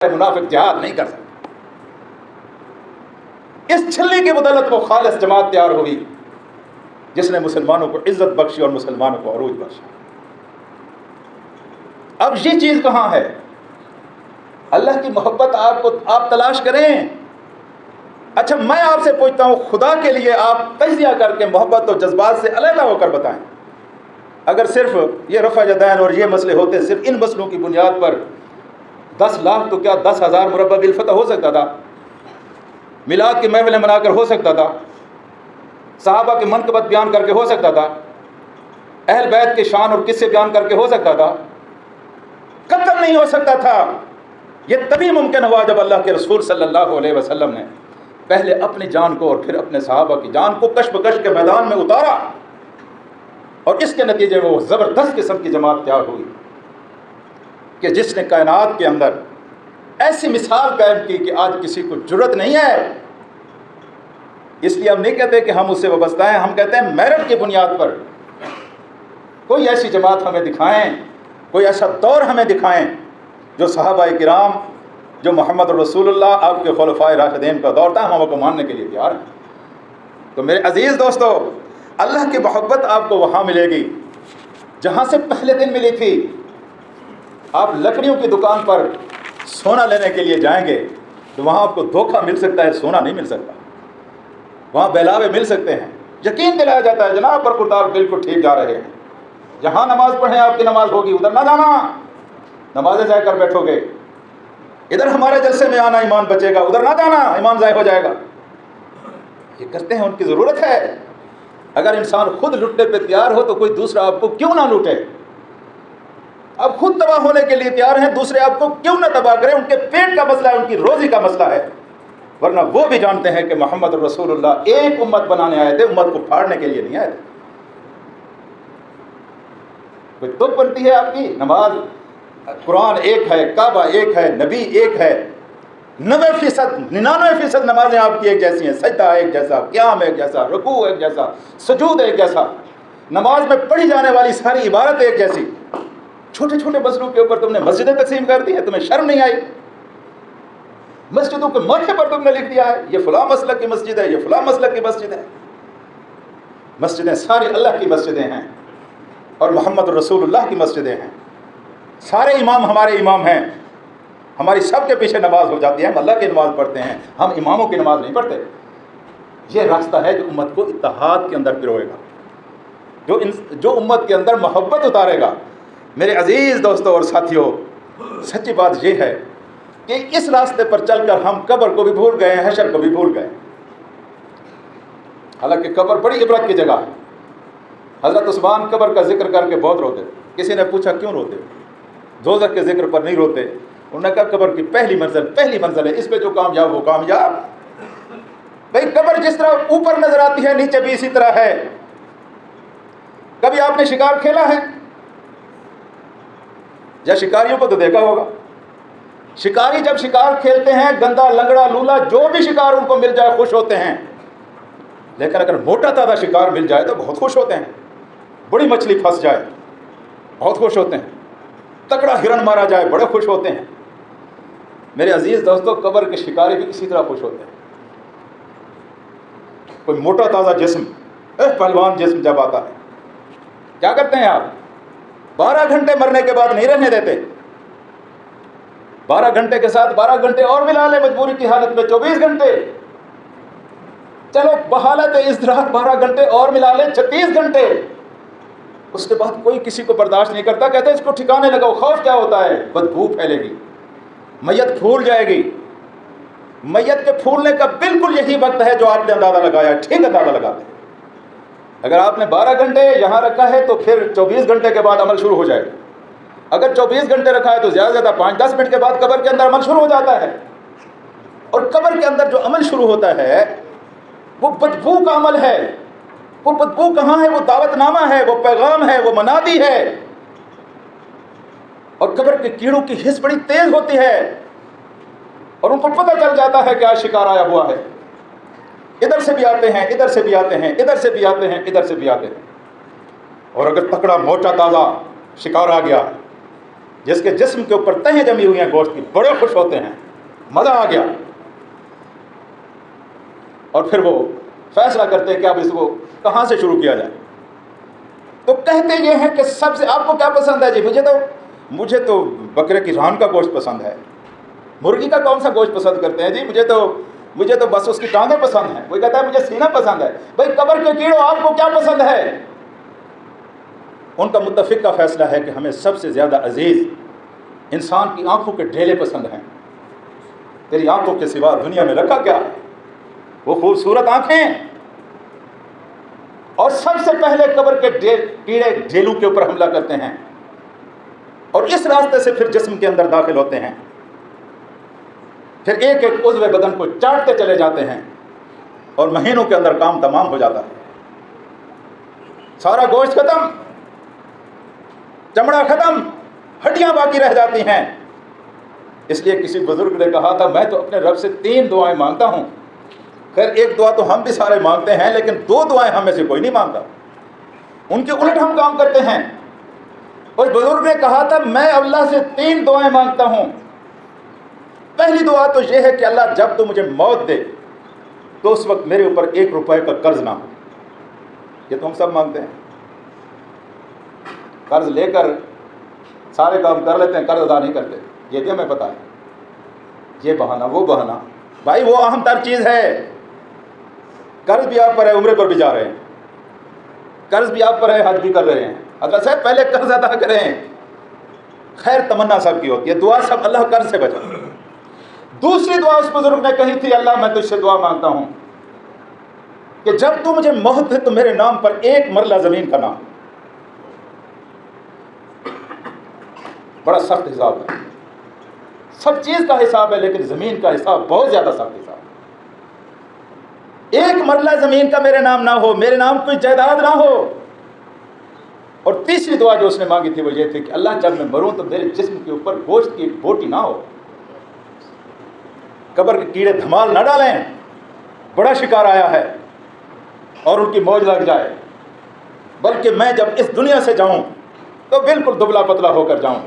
منافق جہاد نہیں کر سکتا۔ اس چھلنی کی بدولت وہ خالص جماعت تیار ہوئی جس نے مسلمانوں کو عزت بخشی اور مسلمانوں کو عروج بخشا۔ اب یہ چیز کہاں ہے؟ اللہ کی محبت آپ تلاش کریں۔ اچھا میں آپ سے پوچھتا ہوں، خدا کے لیے آپ تجزیہ کر کے محبت اور جذبات سے علیحدہ ہو کر بتائیں۔ اگر صرف یہ رفع یدین اور یہ مسئلے ہوتے، صرف ان مسئلوں کی بنیاد پر 10 لاکھ تو کیا 10,000 مربع بالفتح ہو سکتا تھا، میلاد کی محفلیں منا کر ہو سکتا تھا، صحابہ کی منقبت بیان کر کے ہو سکتا تھا، اہل بیت کے شان اور قصے بیان کر کے ہو سکتا تھا؟ قطعاً نہیں ہو سکتا تھا۔ یہ تبھی ممکن ہوا جب اللہ کے رسول صلی اللہ علیہ وسلم نے پہلے اپنی جان کو اور پھر اپنے صحابہ کی جان کو کش بکش کے میدان میں اتارا، اور اس کے نتیجے میں وہ زبردست قسم کی جماعت تیار ہوئی کہ جس نے کائنات کے اندر ایسی مثال قائم کی کہ آج کسی کو جرت نہیں ہے۔ اس لیے ہم نہیں کہتے کہ ہم اس سے وابستہ ہیں، ہم کہتے ہیں میرٹ کی بنیاد پر کوئی ایسی جماعت ہمیں دکھائیں، کوئی ایسا دور ہمیں دکھائیں جو صحابہ کرام، جو محمد رسول اللہ آپ کے خلفائے راشدین کا دور تھا، ہم کو ماننے کے لیے تیار ہیں۔ تو میرے عزیز دوستو، اللہ کی محبت آپ کو وہاں ملے گی جہاں سے پہلے دن ملی تھی۔ آپ لکڑیوں کی دکان پر سونا لینے کے لیے جائیں گے تو وہاں آپ کو دھوکہ مل سکتا ہے، سونا نہیں مل سکتا۔ وہاں بہلاوے مل سکتے ہیں، یقین دلایا جاتا ہے جناب برخوردار بالکل ٹھیک جا رہے ہیں، جہاں نماز پڑھیں آپ کی نماز ہوگی، ادھر نہ جانا، نمازیں ضائع کر بیٹھو گے۔ ادھر ہمارے جلسے میں آنا ایمان بچے گا، ادھر نہ جانا ایمان ضائع ہو جائے گا۔ یہ کرتے ہیں، ان کی ضرورت ہے۔ اگر انسان خود لٹنے پہ تیار ہو تو کوئی دوسرا آپ کو کیوں نہ لوٹے؟ آپ خود تباہ ہونے کے لیے تیار ہیں، دوسرے آپ کو کیوں نہ تباہ کریں؟ ان کے پیٹ کا مسئلہ ہے، ان کی روزی کا مسئلہ ہے، ورنہ وہ بھی جانتے ہیں کہ محمد رسول اللہ ایک امت بنانے آئے تھے، امت کو پھاڑنے کے لیے نہیں آئے تھے۔ کوئی تب بنتی ہے آپ کی نماز، قرآن ایک ہے، کعبہ ایک ہے، نبی ایک ہے، 99% نمازیں آپ کی ایک جیسی ہیں، سجدہ ایک جیسا، قیام ایک جیسا، رکوع ایک جیسا، سجود ایک جیسا، نماز میں پڑھی جانے والی ساری عبارت ایک جیسی۔ چھوٹے چھوٹے مسئلوں کے اوپر تم نے مسجدیں تقسیم کر دی ہے، تمہیں شرم نہیں آئی؟ مسجدوں کے ماتھے پر تم نے لکھ دیا ہے یہ فلاں مسلک کی مسجد ہے، یہ فلاں مسلک کی مسجد ہے۔ مسجدیں ساری اللہ کی مسجدیں ہیں اور محمد رسول اللہ کی مسجدیں ہیں۔ سارے امام ہمارے امام ہیں، ہماری سب کے پیچھے نماز ہو جاتی ہے، ہم اللہ کی نماز پڑھتے ہیں، ہم اماموں کی نماز نہیں پڑھتے۔ یہ راستہ ہے جو امت کو اتحاد کے اندر پروئے گا، جو امت کے اندر محبت اتارے گا۔ میرے عزیز دوستوں اور ساتھیوں، سچی بات یہ ہے کہ اس راستے پر چل کر ہم قبر کو بھی بھول گئے ہیں، حشر کو بھی بھول گئے۔ حالانکہ قبر بڑی عبرت کی جگہ ہے۔ حضرت عثمان قبر کا ذکر کر کے بہت روتے۔ کسی نے پوچھا کیوں روتے؟ دوزخ کے ذکر پر نہیں روتے؟ انہوں نے کہا قبر کی پہلی منزل ہے، اس پہ جو کامیاب ہو کامیاب۔ بھئی قبر جس طرح اوپر نظر آتی ہے نیچے بھی اسی طرح ہے۔ کبھی آپ نے شکار کھیلا ہے؟ یا شکاریوں کو تو دیکھا ہوگا، شکاری جب شکار کھیلتے ہیں، گندا لنگڑا لولا جو بھی شکار ان کو مل جائے خوش ہوتے ہیں، لیکن اگر موٹا تازہ شکار مل جائے تو بہت خوش ہوتے ہیں۔ بڑی مچھلی پھنس جائے بہت خوش ہوتے ہیں، تکڑا ہرن مارا جائے بڑے خوش ہوتے ہیں۔ میرے عزیز دوستو، قبر کے شکاری بھی اسی طرح خوش ہوتے ہیں۔ کوئی موٹا تازہ جسم، پہلوان جسم جب آتا ہے، کیا کرتے ہیں آپ؟ 12 گھنٹے مرنے کے بعد نہیں رہنے دیتے، 12 گھنٹے کے ساتھ 12 گھنٹے اور ملا لے، مجبوری کی حالت میں 24 گھنٹے، چلو بحالت اضطرار 12 گھنٹے اور ملا لے، 36 گھنٹے۔ اس کے بعد کوئی کسی کو برداشت نہیں کرتا، کہتے ہیں اس کو ٹھکانے لگاؤ۔ خوف کیا ہوتا ہے؟ بدبو پھیلے گی، میت پھول جائے گی۔ میت کے پھولنے کا بالکل یہی وقت ہے جو آپ نے اندازہ لگایا، ٹھیک اندازہ لگاتے ہیں۔ اگر آپ نے 12 گھنٹے یہاں رکھا ہے تو پھر 24 گھنٹے کے بعد عمل شروع ہو جائے گا۔ اگر 24 گھنٹے رکھا ہے تو زیادہ سے زیادہ 5-10 منٹ کے بعد قبر کے اندر عمل شروع ہو جاتا ہے۔ اور قبر کے اندر جو عمل شروع ہوتا ہے وہ بدبو کا عمل ہے۔ وہ بدبو کہاں ہے؟ وہ دعوت نامہ ہے، وہ پیغام ہے، وہ منادی ہے۔ اور قبر کے کیڑوں کی حس بڑی تیز ہوتی ہے اور ان کو پتہ چل جاتا ہے کہ آج شکار آیا ہوا ہے۔ ادھر سے بھی آتے ہیں، ادھر سے بھی آتے ہیں، ادھر سے بھی آتے ہیں، ادھر سے بھی آتے ہیں۔ اور اگر تکڑا موٹا تازہ شکار آ گیا جس کے جسم کے اوپر تہیں جمی ہوئی ہیں گوشت کی، بڑے خوش ہوتے ہیں، مزہ آ گیا، اور پھر وہ فیصلہ کرتے ہیں کہ اب اس کو کہاں سے شروع کیا جائے۔ تو کہتے یہ ہیں کہ سب سے آپ کو کیا پسند ہے؟ جی مجھے تو بکرے کی ران کا گوشت پسند ہے۔ مرغی کا کون سا گوشت پسند کرتے ہیں؟ جی مجھے تو بس اس کی ٹانگیں پسند ہیں۔ کوئی کہتا ہے مجھے سینہ پسند ہے۔ بھائی قبر کے کیڑوں آپ کو کیا پسند ہے؟ ان کا متفق کا فیصلہ ہے کہ ہمیں سب سے زیادہ عزیز انسان کی آنکھوں کے ڈھیلے پسند ہیں۔ تیری آنکھوں کے سوا دنیا میں رکھا کیا ہے؟ وہ خوبصورت آنکھیں، اور سب سے پہلے قبر کے کیڑے ڈھیلوں کے اوپر حملہ کرتے ہیں، اور اس راستے سے پھر جسم کے اندر داخل ہوتے ہیں، پھر ایک ایک عضو بدن کو چاٹتے چلے جاتے ہیں، اور مہینوں کے اندر کام تمام ہو جاتا ہے۔ سارا گوشت ختم، چمڑا ختم، ہڈیاں باقی رہ جاتی ہیں۔ اس لیے کسی بزرگ نے کہا تھا میں تو اپنے رب سے 3 دعائیں مانگتا ہوں۔ خیر ایک دعا تو ہم بھی سارے مانگتے ہیں، لیکن 2 دعائیں ہم میں سے کوئی نہیں مانگتا، ان کے الٹ ہم کام کرتے ہیں۔ اور بزرگ نے کہا تھا میں اللہ سے 3 دعائیں مانگتا ہوں۔ پہلی دعا تو یہ ہے کہ اللہ جب تو مجھے موت دے تو اس وقت میرے اوپر 1 روپے کا قرض نہ ہو۔ یہ تو ہم سب مانگتے ہیں، قرض لے کر سارے کام کر لیتے ہیں، قرض ادا نہیں کرتے، یہ بھی ہمیں پتہ ہے۔ یہ بہانہ وہ بہانہ، بھائی وہ اہم تر چیز ہے۔ قرض بھی آپ پر ہے، عمرے پر بھی جا رہے ہیں، قرض بھی آپ پر ہے، حج بھی کر رہے ہیں، حضرت صاحب پہلے قرض ادا کریں۔ خیر تمنا سب کی ہوتی ہے، دعا سب اللہ قرض سے بچا۔ دوسری دعا اس بزرگ نے کہی تھی اللہ میں تجھ سے دعا مانگتا ہوں کہ جب تو مجھے موت دے تو میرے نام پر 1 مرلہ زمین کا نام۔ بڑا سخت حساب ہے، سب چیز کا حساب ہے، لیکن زمین کا حساب بہت زیادہ سخت حساب ہے۔ 1 مرلہ زمین کا میرے نام نہ ہو، میرے نام کوئی جائیداد نہ ہو۔ اور تیسری دعا جو اس نے مانگی تھی وہ یہ تھی کہ اللہ جب میں مروں تو میرے جسم کے اوپر گوشت کی بوٹی نہ ہو، قبر کے کیڑے دھمال نہ ڈالیں، بڑا شکار آیا ہے اور ان کی موج لگ جائے، بلکہ میں جب اس دنیا سے جاؤں تو بالکل دبلا پتلا ہو کر جاؤں۔